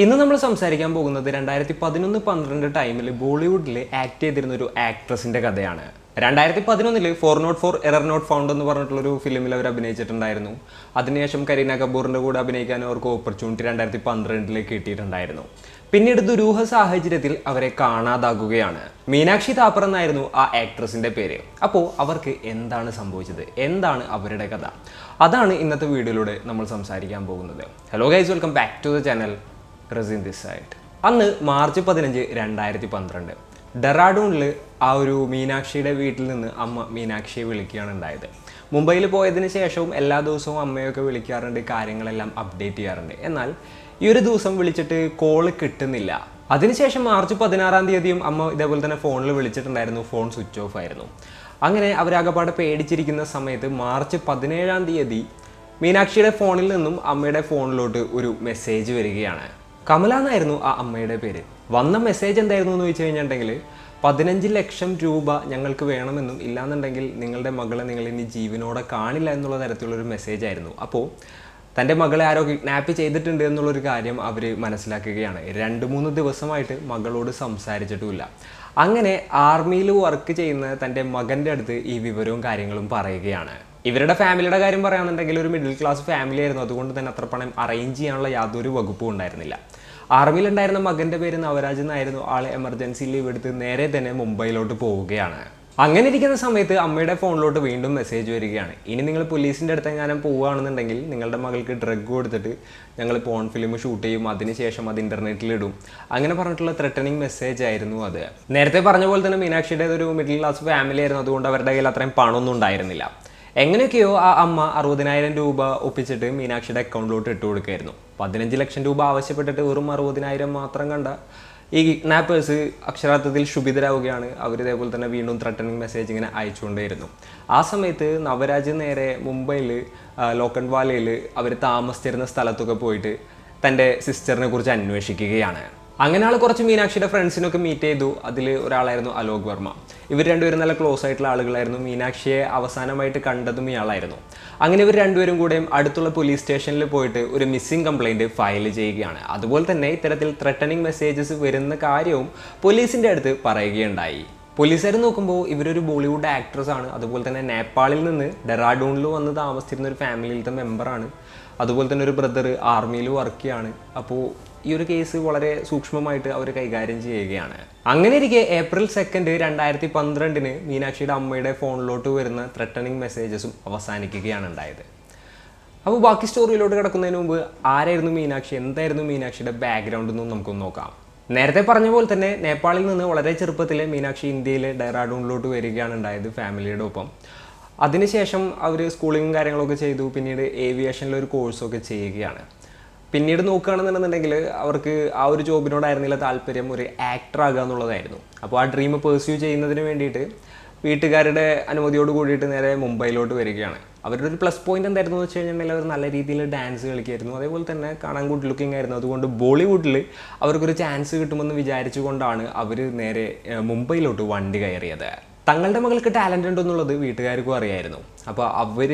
ഇന്ന് നമ്മൾ സംസാരിക്കാൻ പോകുന്നത് 2011-12 ടൈമിൽ ബോളിവുഡിൽ ആക്ട് ചെയ്തിരുന്ന ഒരു ആക്ട്രസിന്റെ കഥയാണ്. 2011 404 എറർ നോട്ട് ഫൗണ്ട് എന്ന് പറഞ്ഞിട്ടുള്ളൊരു ഫിലിമിൽ അവർ അഭിനയിച്ചിട്ടുണ്ടായിരുന്നു. അതിനുശേഷം കരീന കപൂറിന്റെ കൂടെ അഭിനയിക്കാൻ അവർക്ക് ഓപ്പർച്യൂണിറ്റി 2012 കിട്ടിയിട്ടുണ്ടായിരുന്നു. പിന്നീട് ദുരൂഹ സാഹചര്യത്തിൽ അവരെ കാണാതാകുകയാണ്. മീനാക്ഷി താപ്പർ എന്നായിരുന്നു ആ ആക്ട്രസിന്റെ പേര്. അപ്പോൾ അവർക്ക് എന്താണ് സംഭവിച്ചത്, എന്താണ് അവരുടെ കഥ, അതാണ് ഇന്നത്തെ വീഡിയോയിലൂടെ നമ്മൾ സംസാരിക്കാൻ പോകുന്നത്. Hello guys, welcome back to the channel. Razin this side. അന്ന് മാർച്ച് 15, 2012 ഡെറാഡൂണിൽ ആ ഒരു മീനാക്ഷിയുടെ വീട്ടിൽ നിന്ന് അമ്മ മീനാക്ഷിയെ വിളിക്കുകയാണ് ഉണ്ടായത്. മുംബൈയിൽ പോയതിന് ശേഷവും എല്ലാ ദിവസവും അമ്മയൊക്കെ വിളിക്കാറുണ്ട്, കാര്യങ്ങളെല്ലാം അപ്ഡേറ്റ് ചെയ്യാറുണ്ട്. എന്നാൽ ഈ ഒരു ദിവസം വിളിച്ചിട്ട് കോള് കിട്ടുന്നില്ല. അതിനുശേഷം മാർച്ച് 16 അമ്മ ഇതേപോലെ തന്നെ ഫോണിൽ വിളിച്ചിട്ടുണ്ടായിരുന്നു, ഫോൺ സ്വിച്ച് ഓഫ് ആയിരുന്നു. അങ്ങനെ അവരാകപ്പാടെ പേടിച്ചിരിക്കുന്ന സമയത്ത് മാർച്ച് 17 മീനാക്ഷിയുടെ ഫോണിൽ നിന്നും അമ്മയുടെ ഫോണിലോട്ട് ഒരു മെസ്സേജ് വരികയാണ്. കമല എന്നായിരുന്നു ആ അമ്മയുടെ പേര്. വന്ന മെസ്സേജ് എന്തായിരുന്നു എന്ന് ചോദിച്ചു കഴിഞ്ഞിട്ടുണ്ടെങ്കിൽ 15 ലക്ഷം രൂപ ഞങ്ങൾക്ക് വേണമെന്നും, ഇല്ലാന്നുണ്ടെങ്കിൽ നിങ്ങളുടെ മകളെ നിങ്ങൾ ഇനി ജീവനോടെ കാണില്ല എന്നുള്ള തരത്തിലുള്ളൊരു മെസ്സേജ് ആയിരുന്നു. അപ്പോൾ തൻ്റെ മകളെ ആരോ കിഡ്നാപ്പ് ചെയ്തിട്ടുണ്ട് എന്നുള്ളൊരു കാര്യം അവർ മനസ്സിലാക്കുകയാണ്. 2-3 ദിവസമായിട്ട് മകളോട് സംസാരിച്ചിട്ടുമില്ല. അങ്ങനെ ആർമിയിൽ വർക്ക് ചെയ്യുന്ന തൻ്റെ മകൻ്റെ അടുത്ത് ഈ വിവരവും കാര്യങ്ങളും പറയുകയാണ്. ഇവരുടെ ഫാമിലിയുടെ കാര്യം പറയുകയാണെന്നുണ്ടെങ്കിൽ ഒരു മിഡിൽ ക്ലാസ് ഫാമിലി ആയിരുന്നു. അതുകൊണ്ട് തന്നെ അത്ര പണം അറേഞ്ച് ചെയ്യാനുള്ള യാതൊരു വകുപ്പും ഉണ്ടായിരുന്നില്ല. ആർമിയിലുണ്ടായിരുന്ന മകൻ്റെ പേര് നവരാജ് എന്നായിരുന്നു. ആളെ എമർജൻസി ലീവ് എടുത്ത് നേരെ തന്നെ മുംബൈയിലോട്ട് പോവുകയാണ്. അങ്ങനെ ഇരിക്കുന്ന സമയത്ത് അമ്മയുടെ ഫോണിലോട്ട് വീണ്ടും മെസ്സേജ് വരികയാണ്. ഇനി നിങ്ങൾ പോലീസിൻ്റെ അടുത്ത് എങ്ങാനും പോവുകയാണെന്നുണ്ടെങ്കിൽ നിങ്ങളുടെ മകൾക്ക് ഡ്രഗ് കൊടുത്തിട്ട് ഞങ്ങൾ പോൺ ഫിലിം ഷൂട്ട് ചെയ്യും, അതിനുശേഷം അത് ഇൻ്റർനെറ്റിലിടും, അങ്ങനെ പറഞ്ഞിട്ടുള്ള ത്രെട്ടനിങ് മെസ്സേജ് ആയിരുന്നു അത്. നേരത്തെ പറഞ്ഞ പോലെ തന്നെ മീനാക്ഷിയുടെ ഒരു മിഡിൽ ക്ലാസ് ഫാമിലി ആയിരുന്നു. അതുകൊണ്ട് അവരുടെ കയ്യിൽ അത്രയും പണമൊന്നും ഉണ്ടായിരുന്നില്ല. എങ്ങനെയൊക്കെയോ ആ അമ്മ 60,000 രൂപ ഒപ്പിച്ചിട്ട് മീനാക്ഷിയുടെ അക്കൗണ്ടിലോട്ട് ഇട്ട് കൊടുക്കുകയായിരുന്നു. 15 ലക്ഷം രൂപ ആവശ്യപ്പെട്ടിട്ട് വെറും 60,000 മാത്രം കണ്ട ഈ കിഡ്നാപ്പേഴ്സ് അക്ഷരാർത്ഥത്തിൽ ക്ഷുഭിതരാവുകയാണ്. അവർ ഇതേപോലെ തന്നെ വീണ്ടും ത്രെട്ടനിങ് മെസ്സേജ് ഇങ്ങനെ അയച്ചുകൊണ്ടേയിരുന്നു. ആ സമയത്ത് നവരാജ് നേരെ മുംബൈയിൽ ലോക്കൻവാലയിൽ അവർ താമസിച്ചിരുന്ന സ്ഥലത്തൊക്കെ പോയിട്ട് തൻ്റെ സിസ്റ്ററിനെ കുറിച്ച് അന്വേഷിക്കുകയാണ്. അങ്ങനെ ആൾ കുറച്ച് മീനാക്ഷിയുടെ ഫ്രണ്ട്സിനൊക്കെ മീറ്റ് ചെയ്തു. അതിൽ ഒരാളായിരുന്നു അലോക് വർമ്മ. ഇവർ രണ്ടുപേരും നല്ല ക്ലോസ് ആയിട്ടുള്ള ആളുകളായിരുന്നു. മീനാക്ഷിയെ അവസാനമായിട്ട് കണ്ടതും ഇയാളായിരുന്നു. അങ്ങനെ ഇവർ രണ്ടുപേരും കൂടെയും അടുത്തുള്ള പോലീസ് സ്റ്റേഷനിൽ പോയിട്ട് ഒരു മിസ്സിംഗ് കംപ്ലൈൻറ്റ് ഫയൽ ചെയ്യുകയാണ്. അതുപോലെ തന്നെ ഇത്തരത്തിൽ ത്രെട്ടനിങ് മെസ്സേജസ് വരുന്ന കാര്യവും പോലീസിൻ്റെ അടുത്ത് പറയുകയുണ്ടായി. പോലീസുകാർ നോക്കുമ്പോൾ ഇവരൊരു ബോളിവുഡ് ആക്ട്രസ് ആണ്. അതുപോലെ തന്നെ നേപ്പാളിൽ നിന്ന് ഡെറാഡൂണിൽ വന്ന് താമസിച്ചിരുന്ന ഒരു ഫാമിലിയിലത്തെ മെമ്പറാണ്. അതുപോലെ തന്നെ ഒരു ബ്രദർ ആർമിയിൽ വർക്ക് ചെയ്യാണ്. അപ്പോൾ ഈ ഒരു കേസ് വളരെ സൂക്ഷ്മമായിട്ട് അവർ കൈകാര്യം ചെയ്യുകയാണ്. അങ്ങനെ ഇരിക്കെ ഏപ്രിൽ 2, 2012 മീനാക്ഷിയുടെ അമ്മയുടെ ഫോണിലോട്ട് വരുന്ന ത്രെട്ടനിങ് മെസ്സേജസും അവസാനിക്കുകയാണ് ഉണ്ടായത്. അപ്പോൾ ബാക്കി സ്റ്റോറിയിലോട്ട് കിടക്കുന്നതിന് മുമ്പ് ആരായിരുന്നു മീനാക്ഷി, എന്തായിരുന്നു മീനാക്ഷിയുടെ ബാക്ക്ഗ്രൗണ്ട് എന്നും നമുക്കൊന്ന് നോക്കാം. നേരത്തെ പറഞ്ഞ പോലെ തന്നെ നേപ്പാളിൽ നിന്ന് വളരെ ചെറുപ്പത്തിൽ മീനാക്ഷി ഇന്ത്യയിലെ ഡെറാഡൂണിലോട്ട് വരികയാണ് ഉണ്ടായത് ഫാമിലിയുടെ ഒപ്പം. അതിനുശേഷം അവർ സ്കൂളിങ്ങും കാര്യങ്ങളൊക്കെ ചെയ്തു. പിന്നീട് ഏവിയേഷനിലൊരു കോഴ്സൊക്കെ ചെയ്യുകയാണ്. പിന്നീട് നോക്കുകയാണെന്നുണ്ടെങ്കിൽ അവർക്ക് ആ ഒരു ജോബിനോടായിരുന്നില്ല താല്പര്യം, ഒരു ആക്ടർ ആകുക എന്നുള്ളതായിരുന്നു. അപ്പോൾ ആ ഡ്രീം പെർസ്യൂ ചെയ്യുന്നതിന് വേണ്ടിയിട്ട് വീട്ടുകാരുടെ അനുമതിയോട് കൂടിയിട്ട് നേരെ മുംബൈയിലോട്ട് വരികയാണ്. അവരുടെ ഒരു പ്ലസ് പോയിന്റ് എന്തായിരുന്നു എന്ന് വെച്ച് കഴിഞ്ഞിട്ടുണ്ടെങ്കിൽ അവർ നല്ല രീതിയിൽ ഡാൻസ് കളിക്കുമായിരുന്നു. അതേപോലെ തന്നെ കാണാൻ ഗുഡ് ലുക്കിംഗ് ആയിരുന്നു. അതുകൊണ്ട് ബോളിവുഡിൽ അവർക്കൊരു ചാൻസ് കിട്ടുമെന്ന് വിചാരിച്ചുകൊണ്ടാണ് അവർ നേരെ മുംബൈയിലോട്ട് വണ്ടി കയറിയത്. തങ്ങളുടെ മകൾക്ക് ടാലൻ്റ് ഉണ്ടെന്നുള്ളത് വീട്ടുകാർക്കും അറിയായിരുന്നു. അപ്പോൾ അവർ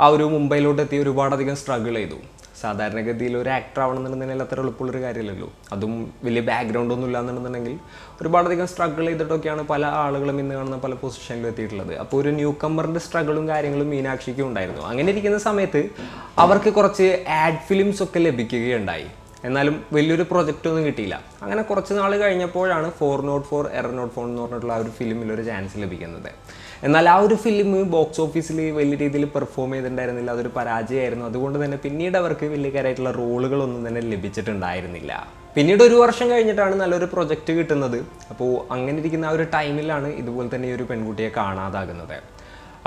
ആ ഒരു മുംബൈയിലോട്ട് എത്തി ഒരുപാടധികം സ്ട്രഗിൾ ചെയ്തു. സാധാരണഗതിയിൽ ഒരു ആക്ടർ ആവണമെന്നുണ്ടെങ്കിൽ അത്ര എളുപ്പമുള്ളൊരു കാര്യമല്ലല്ലോ. അതും വലിയ ബാക്ക്ഗ്രൗണ്ട് ഒന്നും ഇല്ലാന്നുണ്ടെന്നുണ്ടെങ്കിൽ ഒരുപാടധികം സ്ട്രഗിൾ ചെയ്തിട്ടൊക്കെയാണ് പല ആളുകളും ഇന്ന് കാണുന്ന പല പൊസിഷനിലും എത്തിയിട്ടുള്ളത്. അപ്പോൾ ഒരു ന്യൂ കമ്മറിൻ്റെ സ്ട്രഗിളും കാര്യങ്ങളും മീനാക്ഷിക്കും ഉണ്ടായിരുന്നു. അങ്ങനെ ഇരിക്കുന്ന സമയത്ത് അവർക്ക് കുറച്ച് ആഡ് ഫിലിംസ് ഒക്കെ ലഭിക്കുകയുണ്ടായി. എന്നാലും വലിയൊരു പ്രൊജക്റ്റൊന്നും കിട്ടിയില്ല. അങ്ങനെ കുറച്ച് നാൾ കഴിഞ്ഞപ്പോഴാണ് 404 എറർ നോട്ട് ഫൗണ്ട് എന്ന് പറഞ്ഞിട്ടുള്ള ആ ഒരു ഫിലിമിലൊരു ചാൻസ് ലഭിക്കുന്നത്. എന്നാൽ ആ ഒരു ഫിലിം ബോക്സ് ഓഫീസിൽ വലിയ രീതിയിൽ പെർഫോം ചെയ്തിട്ടുണ്ടായിരുന്നില്ല. അതൊരു പരാജയമായിരുന്നു. അതുകൊണ്ട് തന്നെ പിന്നീട് അവർക്ക് വലിയ കാര്യമായിട്ടുള്ള റോളുകളൊന്നും തന്നെ ലഭിച്ചിട്ടുണ്ടായിരുന്നില്ല. പിന്നീട് 1 വർഷം കഴിഞ്ഞിട്ടാണ് നല്ലൊരു പ്രൊജക്റ്റ് കിട്ടുന്നത്. അപ്പോൾ അങ്ങനെ ഇരിക്കുന്ന ആ ഒരു ടൈമിലാണ് ഇതുപോലെ തന്നെ ഈ ഒരു പെൺകുട്ടിയെ കാണാതാകുന്നത്.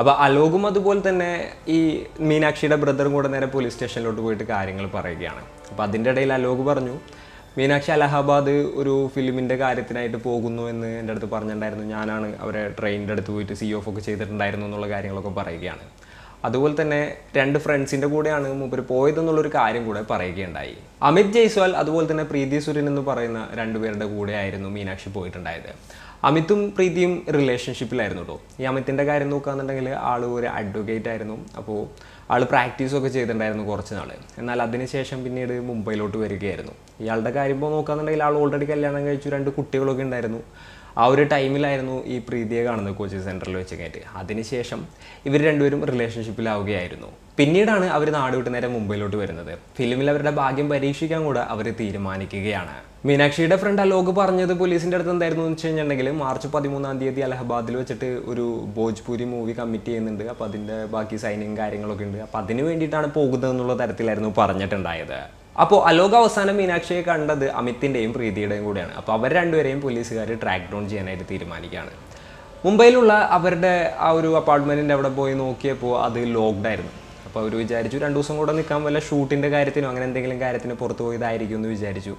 അപ്പോൾ അലോകും അതുപോലെ തന്നെ ഈ മീനാക്ഷിയുടെ ബ്രദറും കൂടെ നേരെ പോലീസ് സ്റ്റേഷനിലോട്ട് പോയിട്ട് കാര്യങ്ങൾ പറയുകയാണ്. അപ്പോൾ അതിൻ്റെ ഇടയിൽ അലോക് പറഞ്ഞു, മീനാക്ഷി അലഹാബാദ് ഒരു ഫിലിമിൻ്റെ കാര്യത്തിനായിട്ട് പോകുന്നു എന്ന് എൻ്റെ അടുത്ത് പറഞ്ഞിട്ടുണ്ടായിരുന്നു. ഞാനാണ് അവരെ ട്രെയിനിൻ്റെ അടുത്ത് പോയിട്ട് COF ഒക്കെ ചെയ്തിട്ടുണ്ടായിരുന്നു എന്നുള്ള കാര്യങ്ങളൊക്കെ പറയുകയാണ്. അതുപോലെ തന്നെ 2 ഫ്രണ്ട്സിൻ്റെ കൂടെയാണ് മൂപ്പര് പോയതെന്നുള്ളൊരു കാര്യം കൂടെ പറയുകയുണ്ടായി. അമിത് ജയ്സ്വാൾ അതുപോലെ തന്നെ പ്രീതി സുരൻ എന്ന് പറയുന്ന 2 പേരുടെ കൂടെ ആയിരുന്നു മീനാക്ഷി പോയിട്ടുണ്ടായത്. അമിതും പ്രീതിയും റിലേഷൻഷിപ്പിലായിരുന്നു കേട്ടോ. ഈ അമിത്തിൻ്റെ കാര്യം നോക്കുകയാണെന്നുണ്ടെങ്കിൽ ആൾ ഒരു അഡ്വക്കേറ്റ് ആയിരുന്നു. അപ്പോൾ ആൾ പ്രാക്ടീസൊക്കെ ചെയ്തിട്ടുണ്ടായിരുന്നു കുറച്ച് നാൾ. എന്നാൽ അതിനുശേഷം പിന്നീട് മുംബൈയിലോട്ട് വരികയായിരുന്നു. ഇയാളുടെ കാര്യം ഇപ്പോൾ നോക്കുകയാണെന്നുണ്ടെങ്കിൽ ആൾ ഓൾറെഡി കല്യാണം കഴിച്ചു, 2 കുട്ടികളൊക്കെ ഉണ്ടായിരുന്നു. ആ ഒരു ടൈമിലായിരുന്നു ഈ പ്രീതിയെ കാണുന്നത് കോച്ചിങ് സെൻറ്ററിൽ വെച്ചൊക്കെയായിട്ട്. അതിനുശേഷം ഇവർ രണ്ടുപേരും റിലേഷൻഷിപ്പിലാവുകയായിരുന്നു. പിന്നീടാണ് അവർ നാട് വിട്ട് നേരെ മുംബൈയിലോട്ട് വരുന്നത്. ഫിലിമിൽ അവരുടെ ഭാഗ്യം പരീക്ഷിക്കാൻ കൂടെ അവർ തീരുമാനിക്കുകയാണ്. മീനാക്ഷിയുടെ ഫ്രണ്ട് അലോക് പറഞ്ഞത് പോലീസിൻ്റെ അടുത്ത് എന്തായിരുന്നു എന്ന് വെച്ച് കഴിഞ്ഞിട്ടുണ്ടെങ്കിൽ മാർച്ച് 13-ാം തീയതി അലഹബാദിൽ വെച്ചിട്ട് ഒരു ഭോജ്പൂരി മൂവി കമ്മിറ്റ് ചെയ്യുന്നുണ്ട്, അപ്പോൾ അതിൻ്റെ ബാക്കി സൈനിങ് കാര്യങ്ങളൊക്കെ ഉണ്ട്, അപ്പോൾ അതിന് വേണ്ടിയിട്ടാണ് പോകുന്നതെന്നുള്ള തരത്തിലായിരുന്നു പറഞ്ഞിട്ടുണ്ടായത്. അപ്പോൾ അലോക് അവസാനം മീനാക്ഷിയെ കണ്ടത് അമിത്തിൻ്റെയും പ്രീതിയുടെയും കൂടെയാണ്. അപ്പോൾ അവർ രണ്ടുപേരെയും പോലീസുകാർ ട്രാക്ക് ഡൗൺ ചെയ്യാനായിട്ട് തീരുമാനിക്കുകയാണ്. മുംബൈയിലുള്ള അവരുടെ ആ ഒരു അപ്പാർട്ട്മെൻറ്റിൻ്റെ അവിടെ പോയി നോക്കിയപ്പോൾ അത് ലോക്ക്ഡ് ആയിരുന്നു. അപ്പോൾ അവർ വിചാരിച്ചു 2 ദിവസം കൂടെ നിൽക്കാൻ, വല്ല ഷൂട്ടിൻ്റെ കാര്യത്തിനോ അങ്ങനെ എന്തെങ്കിലും കാര്യത്തിന് പുറത്ത് പോയതായിരിക്കും എന്ന് വിചാരിച്ചു.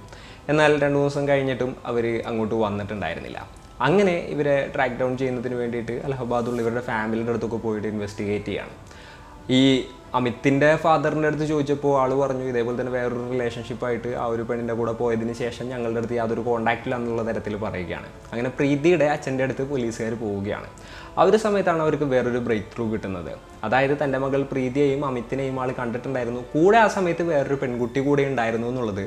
എന്നാൽ 2 ദിവസം കഴിഞ്ഞിട്ടും അവർ അങ്ങോട്ട് വന്നിട്ടുണ്ടായിരുന്നില്ല. അങ്ങനെ ഇവരെ ട്രാക്ക് ഡൗൺ ചെയ്യുന്നതിന് വേണ്ടിയിട്ട് അലഹബാദുള്ള ഇവരുടെ ഫാമിലിയുടെ അടുത്തൊക്കെ പോയിട്ട് ഇൻവെസ്റ്റിഗേറ്റ് ചെയ്യാണ്. ഈ അമിത്തിൻ്റെ ഫാദറിൻ്റെ അടുത്ത് ചോദിച്ചപ്പോൾ ആൾ പറഞ്ഞു ഇതേപോലെ തന്നെ വേറൊരു റിലേഷൻഷിപ്പായിട്ട് ആ ഒരു പെണ്ണിൻ്റെ കൂടെ പോയതിന് ശേഷം ഞങ്ങളുടെ അടുത്ത് യാതൊരു കോൺടാക്റ്റിലാണെന്നുള്ള തരത്തിൽ പറയുകയാണ്. അങ്ങനെ പ്രീതിയുടെ അച്ഛൻ്റെ അടുത്ത് പോലീസുകാർ പോവുകയാണ്. ആ ഒരു സമയത്താണ് അവർക്ക് വേറൊരു ബ്രേക്ക് ത്രൂ കിട്ടുന്നത്. അതായത് തൻ്റെ മകൾ പ്രീതിയെയും അമിത്തിനെയും ആൾ കണ്ടിട്ടുണ്ടായിരുന്നു, കൂടെ ആ സമയത്ത് വേറൊരു പെൺകുട്ടി കൂടെ ഉണ്ടായിരുന്നു എന്നുള്ളത്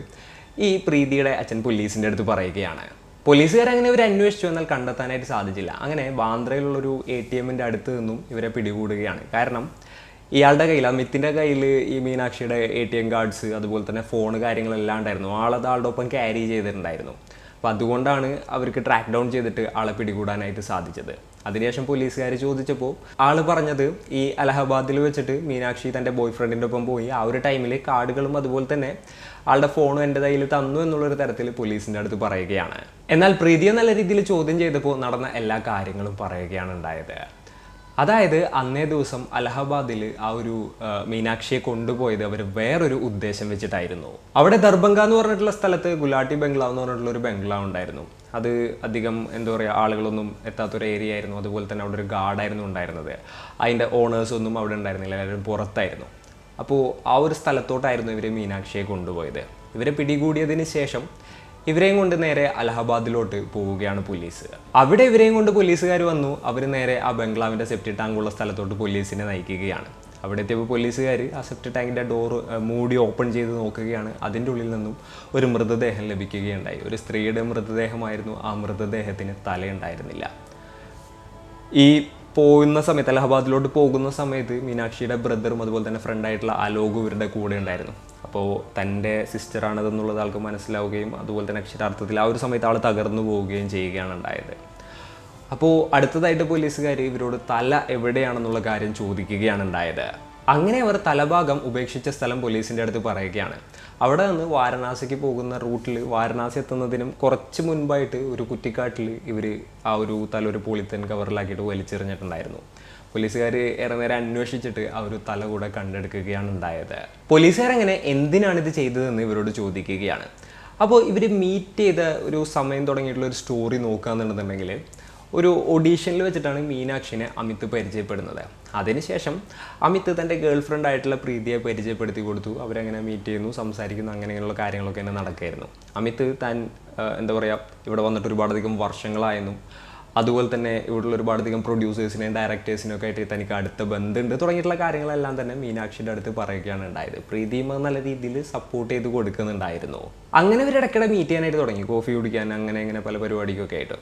ഈ പ്രീതിയുടെ അച്ഛൻ പോലീസിൻ്റെ അടുത്ത് പറയുകയാണ്. പോലീസുകാർ അങ്ങനെ ഇവർ അന്വേഷിച്ചു, എന്നാൽ കണ്ടെത്താനായിട്ട് സാധിച്ചില്ല. അങ്ങനെ ബാന്ദ്രയിലുള്ളൊരു ATM-ൻ്റെ അടുത്ത് നിന്നും ഇവരെ പിടികൂടുകയാണ്. കാരണം ഇയാളുടെ കയ്യിൽ, അമിത്തിൻ്റെ കയ്യിൽ ഈ മീനാക്ഷിയുടെ ATM കാർഡ്സ് അതുപോലെ തന്നെ ഫോണ് കാര്യങ്ങളെല്ലാം ഉണ്ടായിരുന്നു. ആളത് ആളുടെ ഒപ്പം ക്യാരി ചെയ്തിട്ടുണ്ടായിരുന്നു. അപ്പോൾ അതുകൊണ്ടാണ് അവർക്ക് ട്രാക്ക് ഡൗൺ ചെയ്തിട്ട് ആളെ പിടികൂടാനായിട്ട് സാധിച്ചത്. അതിനുശേഷം പോലീസുകാർ ചോദിച്ചപ്പോൾ ആൾ പറഞ്ഞത് ഈ അലഹബാദിൽ വെച്ചിട്ട് മീനാക്ഷി തൻ്റെ ബോയ് ഫ്രണ്ടിൻ്റെ ഒപ്പം പോയി, ആ ഒരു ടൈമിൽ കാർഡുകളും അതുപോലെ തന്നെ ആളുടെ ഫോണും എൻ്റെ കയ്യിൽ തന്നു എന്നുള്ളൊരു തരത്തിൽ പോലീസിൻ്റെ അടുത്ത് പറയുകയാണ്. എന്നാൽ പ്രീതിയെ നല്ല രീതിയിൽ ചോദ്യം ചെയ്തപ്പോൾ നടന്ന എല്ലാ കാര്യങ്ങളും പറയുകയാണ് ഉണ്ടായത്. അതായത് അന്നേ ദിവസം അലഹബാദിൽ ആ ഒരു മീനാക്ഷിയെ കൊണ്ടുപോയത് അവർ വേറൊരു ഉദ്ദേശം വെച്ചിട്ടായിരുന്നു. അവിടെ ദർഭംഗ എന്ന് പറഞ്ഞിട്ടുള്ള സ്ഥലത്ത് ഗുലാട്ടി ബംഗ്ലാവ് എന്ന് പറഞ്ഞിട്ടുള്ള ഒരു ബംഗ്ലാവ് ഉണ്ടായിരുന്നു. അത് അധികം എന്താ പറയുക ആളുകളൊന്നും എത്താത്തൊരു ഏരിയ ആയിരുന്നു. അതുപോലെ തന്നെ അവിടെ ഒരു ഗാർഡായിരുന്നു ഉണ്ടായിരുന്നത്. അതിൻ്റെ ഓണേഴ്സൊന്നും അവിടെ ഉണ്ടായിരുന്നില്ല, എല്ലാവരും പുറത്തായിരുന്നു. അപ്പോൾ ആ ഒരു സ്ഥലത്തോട്ടായിരുന്നു ഇവർ മീനാക്ഷിയെ കൊണ്ടുപോയത്. ഇവരെ പിടികൂടിയതിന് ശേഷം ഇവരെയും കൊണ്ട് നേരെ അലഹബാദിലോട്ട് പോവുകയാണ് പോലീസ്. അവിടെ ഇവരെയും കൊണ്ട് പോലീസുകാർ വന്നു. അവർ നേരെ ആ ബംഗ്ലാവിൻ്റെ സെപ്റ്റി ടാങ്കുള്ള സ്ഥലത്തോട്ട് പോലീസിനെ നയിക്കുകയാണ്. അവിടെ എത്തിയപ്പോൾ പോലീസുകാർ ആ സെപ്റ്റി ടാങ്കിൻ്റെ ഡോറ് മൂടി ഓപ്പൺ ചെയ്ത് നോക്കുകയാണ്. അതിൻ്റെ ഉള്ളിൽ നിന്നും ഒരു മൃതദേഹം ലഭിക്കുകയുണ്ടായി. ഒരു സ്ത്രീയുടെ മൃതദേഹമായിരുന്നു. ആ മൃതദേഹത്തിന് തലയുണ്ടായിരുന്നില്ല. ഈ പോകുന്ന സമയത്ത്, അലഹബാദിലോട്ട് പോകുന്ന സമയത്ത് മീനാക്ഷിയുടെ ബ്രദറും അതുപോലെ തന്നെ ഫ്രണ്ടായിട്ടുള്ള അലോക് ഇവരുടെ കൂടെ ഉണ്ടായിരുന്നു. അപ്പോൾ തൻ്റെ സിസ്റ്ററാണതെന്നുള്ളത് ആൾക്ക് മനസ്സിലാവുകയും അതുപോലെ തന്നെ അക്ഷരാർത്ഥത്തിൽ ആ ഒരു സമയത്ത് ആൾ തകർന്നു പോവുകയും ചെയ്യുകയാണ് ഉണ്ടായത്. അപ്പോൾ അടുത്തതായിട്ട് പോലീസുകാർ ഇവരോട് തല എവിടെയാണെന്നുള്ള കാര്യം ചോദിക്കുകയാണ് ഉണ്ടായത്. അങ്ങനെ അവർ തലഭാഗം ഉപേക്ഷിച്ച സ്ഥലം പോലീസിൻ്റെ അടുത്ത് പറയുകയാണ്. അവിടെ നിന്ന് വാരണാസിക്ക് പോകുന്ന റൂട്ടിൽ വാരണാസി എത്തുന്നതിനും കുറച്ച് മുൻപായിട്ട് ഒരു കുറ്റിക്കാട്ടിൽ ഇവർ ആ ഒരു തല ഒരു പോളിത്തീൻ കവറിലാക്കിയിട്ട് വലിച്ചെറിഞ്ഞിട്ടുണ്ടായിരുന്നു. പോലീസുകാർ ഏറെ നേരം അന്വേഷിച്ചിട്ട് ആ ഒരു തല കൂടെ കണ്ടെടുക്കുകയാണ് ഉണ്ടായത്. പോലീസുകാരങ്ങനെ എന്തിനാണിത് ചെയ്തതെന്ന് ഇവരോട് ചോദിക്കുകയാണ്. അപ്പോൾ ഇവർ മീറ്റ് ചെയ്ത ഒരു സമയം തുടങ്ങിയിട്ടുള്ള ഒരു സ്റ്റോറി നോക്കുകയെന്നുണ്ടെന്നുണ്ടെങ്കിൽ ഒരു ഓഡീഷനിൽ വെച്ചിട്ടാണ് മീനാക്ഷിനെ അമിത് പരിചയപ്പെടുന്നത്. അതിനുശേഷം അമിത് തൻ്റെ ഗേൾ ഫ്രണ്ട് ആയിട്ടുള്ള പ്രീതിയെ പരിചയപ്പെടുത്തി കൊടുത്തു. അവരങ്ങനെ മീറ്റ് ചെയ്യുന്നു, സംസാരിക്കുന്നു, അങ്ങനെയുള്ള കാര്യങ്ങളൊക്കെ തന്നെ നടക്കുകയായിരുന്നു. അമിത് താൻ എന്താ പറയുക ഇവിടെ വന്നിട്ട് ഒരുപാടധികം വർഷങ്ങളായെന്നും അതുപോലെ തന്നെ ഇവിടെയുള്ള ഒരുപാടധികം പ്രൊഡ്യൂസേഴ്സിനെയും ഡയറക്ടേഴ്സിനും ഒക്കെ ആയിട്ട് തനിക്ക് അടുത്ത ബന്ധമുണ്ട് തുടങ്ങിയിട്ടുള്ള കാര്യങ്ങളെല്ലാം തന്നെ മീനാക്ഷിയുടെ അടുത്ത് പറയുകയാണ് ഉണ്ടായത്. പ്രീതിയും നല്ല രീതിയിൽ സപ്പോർട്ട് ചെയ്ത് കൊടുക്കുന്നുണ്ടായിരുന്നു. അങ്ങനെ ഇവരിടയ്ക്കിടെ മീറ്റ് ചെയ്യാനായിട്ട് തുടങ്ങി, കോഫി കുടിക്കാൻ, അങ്ങനെ പല പരിപാടിക്കൊക്കെ ആയിട്ട്.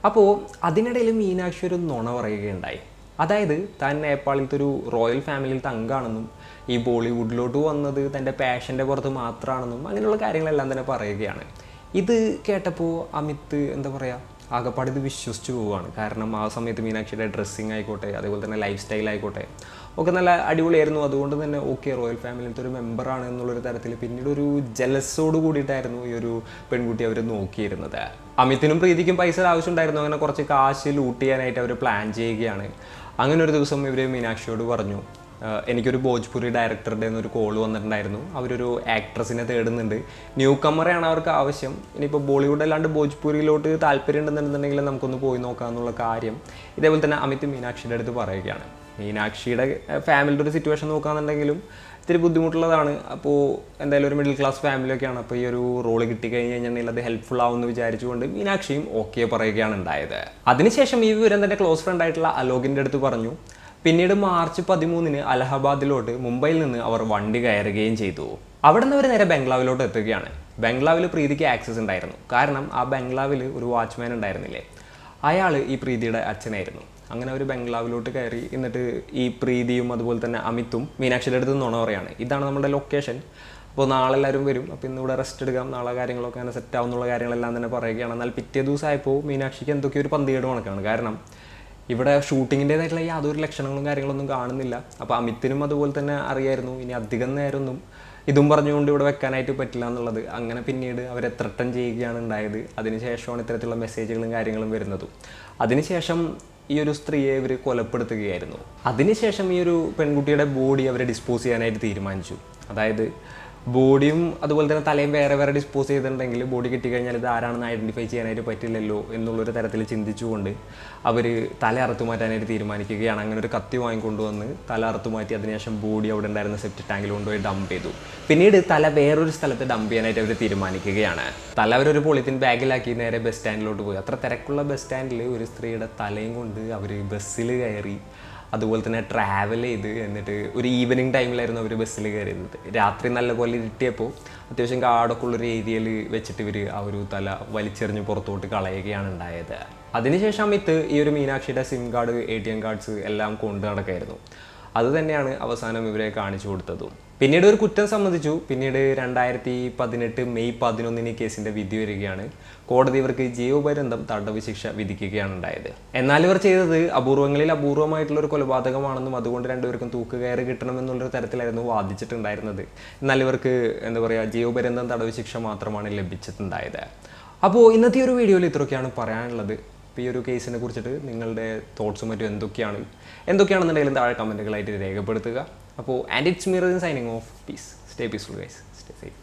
അപ്പോൾ അതിനിടയിൽ മീനാക്ഷി ഒരു നുണ പറയുകയുണ്ടായി. അതായത് താൻ നേപ്പാളിലത്തെ ഒരു റോയൽ ഫാമിലിയിലത്തെ അംഗമാണെന്നും ഈ ബോളിവുഡിലോട്ട് വന്നത് തൻ്റെ പാഷൻ്റെ പുറത്ത് മാത്രമാണെന്നും അങ്ങനെയുള്ള കാര്യങ്ങളെല്ലാം തന്നെ പറയുകയാണ്. ഇത് കേട്ടപ്പോൾ അമിത് എന്താ പറയുക ആകെപ്പാട് ഇത് വിശ്വസിച്ച് പോവുകയാണ്. കാരണം ആ സമയത്ത് മീനാക്ഷിയുടെ ഡ്രസ്സിങ് ആയിക്കോട്ടെ അതുപോലെ തന്നെ ലൈഫ് സ്റ്റൈൽ ആയിക്കോട്ടെ ഒക്കെ നല്ല അടിപൊളിയായിരുന്നു. അതുകൊണ്ട് തന്നെ ഓക്കെ റോയൽ ഫാമിലിയിലത്തെ ഒരു മെമ്പറാണ് എന്നുള്ളൊരു തരത്തിൽ പിന്നീട് ഒരു ജലസോട് കൂടിയിട്ടായിരുന്നു ഈ ഒരു പെൺകുട്ടി അവർ നോക്കിയിരുന്നത്. അമിത്തിനും പ്രീതിക്കും പൈസ ആവശ്യമുണ്ടായിരുന്നു. അങ്ങനെ കുറച്ച് കാശ് ലൂട്ട് ചെയ്യാനായിട്ട് അവർ പ്ലാൻ ചെയ്യുകയാണ്. അങ്ങനെ ഒരു ദിവസം ഇവർ മീനാക്ഷിയോട് പറഞ്ഞു, എനിക്കൊരു ഭോജ്പുരി ഡയറക്ടറുടെ ഒരു കോൾ വന്നിട്ടുണ്ടായിരുന്നു. അവരൊരു ആക്ട്രസിനെ തേടുന്നുണ്ട്, ന്യൂ കമ്മറെയാണ് അവർക്ക് ആവശ്യം. ഇനിയിപ്പോൾ ബോളിവുഡ് അല്ലാണ്ട് ഭോജ്പുരിയിലോട്ട് താല്പര്യം ഉണ്ടെന്നുണ്ടെങ്കിൽ നമുക്കൊന്ന് പോയി നോക്കാമെന്നുള്ള കാര്യം ഇതേപോലെ തന്നെ അമിത് മീനാക്ഷിയുടെ അടുത്ത് പറയുകയാണ്. മീനാക്ഷിയുടെ ഫാമിലിയുടെ ഒരു സിറ്റുവേഷൻ നോക്കുകയാണെന്നുണ്ടെങ്കിലും ഇത്തിരി ബുദ്ധിമുട്ടുള്ളതാണ്. അപ്പോൾ എന്തായാലും ഒരു മിഡിൽ ക്ലാസ് ഫാമിലിയൊക്കെയാണ്. അപ്പോൾ ഈ ഒരു റോള് കിട്ടിക്കഴിഞ്ഞ് കഴിഞ്ഞിട്ടുണ്ടെങ്കിൽ അത് ഹെൽപ്ഫുൾ ആവുമെന്ന് വിചാരിച്ചുകൊണ്ട് മീനാക്ഷിയും ഓക്കെ പറയുകയാണ് ഉണ്ടായത്. അതിനുശേഷം ഈ വിവരം തൻ്റെ ക്ലോസ് ഫ്രണ്ട് ആയിട്ടുള്ള അലോകിൻ്റെ അടുത്ത് പറഞ്ഞു. പിന്നീട് മാർച്ച് 13 അലഹബാദിലോട്ട് മുംബൈയിൽ നിന്ന് അവർ വണ്ടി കയറുകയും ചെയ്തു. അവിടെ നിന്ന് അവർ നേരെ ബംഗ്ലാവിലോട്ട് എത്തുകയാണ്. ബംഗ്ലാവിൽ പ്രീതിക്ക് ആക്സസ് ഉണ്ടായിരുന്നു. കാരണം ആ ബംഗ്ലാവിൽ ഒരു വാച്ച്മാൻ ഉണ്ടായിരുന്നില്ലേ, അയാൾ ഈ പ്രീതിയുടെ അച്ഛനായിരുന്നു. അങ്ങനെ അവർ ബംഗ്ലാവിലോട്ട് കയറി. എന്നിട്ട് ഈ പ്രീതിയും അതുപോലെ തന്നെ അമിതും മീനാക്ഷിയുടെ അടുത്ത് നുണ പറയാണ്, ഇതാണ് നമ്മുടെ ലൊക്കേഷൻ, അപ്പോൾ നാളെ എല്ലാവരും വരും, അപ്പോൾ ഇന്നിവിടെ റെസ്റ്റ് എടുക്കാം, നാളെ കാര്യങ്ങളൊക്കെ അങ്ങനെ സെറ്റ് ആവുന്നുള്ള കാര്യങ്ങളെല്ലാം തന്നെ പറയുകയാണ്. എന്നാൽ പിറ്റേ ദിവസമായപ്പോൾ മീനാക്ഷിക്ക് എന്തൊക്കെയോ ഒരു പന്തികേട് കണക്കാണ്. കാരണം ഇവിടെ ഷൂട്ടിങ്ങിൻ്റേതായിട്ടുള്ള യാതൊരു ലക്ഷണങ്ങളും കാര്യങ്ങളൊന്നും കാണുന്നില്ല. അപ്പോൾ അമിത്തിനും അതുപോലെ തന്നെ അറിയായിരുന്നു ഇനി അധികം നേരമൊന്നും ഇതും പറഞ്ഞുകൊണ്ട് ഇവിടെ വെക്കാനായിട്ട് പറ്റില്ല എന്നുള്ളത്. അങ്ങനെ പിന്നീട് അവരെ ത്രട്ടൻ ചെയ്യുകയാണ് ഉണ്ടായത്. അതിനുശേഷമാണ് ഇത്തരത്തിലുള്ള മെസ്സേജുകളും കാര്യങ്ങളും വരുന്നതും. അതിനുശേഷം ഈ ഒരു സ്ത്രീയെ ഇവർ കൊലപ്പെടുത്തുകയായിരുന്നു. അതിനുശേഷം ഈ ഒരു പെൺകുട്ടിയുടെ ബോഡി അവരെ ഡിസ്പോസ് ചെയ്യാനായിട്ട് തീരുമാനിച്ചു. അതായത് ബോഡിയും അതുപോലെ തന്നെ തലയും വേറെ വേറെ ഡിസ്പോസ് ചെയ്തിട്ടുണ്ടെങ്കിൽ ബോഡി കിട്ടിക്കഴിഞ്ഞാൽ ഇത് ആരാണെന്ന് ഐഡൻറ്റിഫൈ ചെയ്യാനായിട്ട് പറ്റില്ലല്ലോ എന്നുള്ളൊരു തരത്തിൽ ചിന്തിച്ചുകൊണ്ട് അവർ തല അറുത്തു മാറ്റാനായിട്ട് തീരുമാനിക്കുകയാണ്. അങ്ങനെ ഒരു കത്തി വാങ്ങിക്കൊണ്ടുവന്ന് തല അറുത്തു മാറ്റി അതിനുശേഷം ബോഡി അവിടെ ഉണ്ടായിരുന്ന സെപ്റ്റി ടാങ്കിൽ കൊണ്ടുപോയി ഡംപ് ചെയ്തു. പിന്നീട് തല വേറൊരു സ്ഥലത്ത് ഡംപ് ചെയ്യാനായിട്ട് അവർ തീരുമാനിക്കുകയാണ്. തല അവരൊരു പോളിത്തീൻ ബാഗിലാക്കി നേരെ ബസ് സ്റ്റാൻഡിലോട്ട് പോയി. അത്ര തിരക്കുള്ള ബസ് സ്റ്റാൻഡിൽ ഒരു സ്ത്രീയുടെ തലയും കൊണ്ട് അവർ ബസ്സിൽ കയറി, അതുപോലെ തന്നെ ട്രാവൽ ചെയ്ത്, എന്നിട്ട് ഒരു ഈവനിങ് ടൈമിലായിരുന്നു അവർ ബസ്സിൽ കയറിയത്. രാത്രി നല്ലപോലെ ഇരുട്ടിയപ്പോൾ അത്യാവശ്യം കാടൊക്കെ ഉള്ളൊരു ഏരിയയിൽ വെച്ചിട്ട് ഇവർ ആ ഒരു തല വലിച്ചെറിഞ്ഞ് പുറത്തോട്ട് കളയുകയാണ് ഉണ്ടായത്. അതിനുശേഷം അമിത് ഈ ഒരു മീനാക്ഷിയുടെ സിം കാർഡ്, ATM കാർഡ്സ് എല്ലാം കൊണ്ട് നടക്കായിരുന്നു. അത് തന്നെയാണ് അവസാനം ഇവരെ കാണിച്ചു കൊടുത്തതും. പിന്നീട് ഒരു കുറ്റം സമ്മതിച്ചു. പിന്നീട് 2018 മെയ് 11 കേസിൻ്റെ വിധി വരികയാണ്. കോടതി ഇവർക്ക് ജീവപര്യന്തം തടവ് ശിക്ഷ വിധിക്കുകയാണ് ഉണ്ടായത്. എന്നാൽ ഇവർ ചെയ്തത് അപൂർവങ്ങളിൽ അപൂർവമായിട്ടുള്ള ഒരു കൊലപാതകമാണെന്നും അതുകൊണ്ട് രണ്ടുപേർക്കും തൂക്കുകയറ് കിട്ടണമെന്നുള്ളൊരു തരത്തിലായിരുന്നു വാദിച്ചിട്ടുണ്ടായിരുന്നത്. എന്നാൽ ഇവർക്ക് എന്താ പറയുക, ജീവപര്യന്തം തടവ് ശിക്ഷ മാത്രമാണ് ലഭിച്ചിട്ടുണ്ടായത്. അപ്പോൾ ഇന്നത്തെ ഒരു വീഡിയോയിൽ ഇത്രയൊക്കെയാണ് പറയാനുള്ളത്. ഈ ഒരു കേസിനെ കുറിച്ചിട്ട് നിങ്ങളുടെ തോട്ട്സും മറ്റും എന്തൊക്കെയാണെന്നുണ്ടെങ്കിലും താഴെ കമൻറ്റുകളായിട്ട് രേഖപ്പെടുത്തുക. അപ്പോൾ and it's me signing off. Peace. Stay peaceful guys. Stay safe.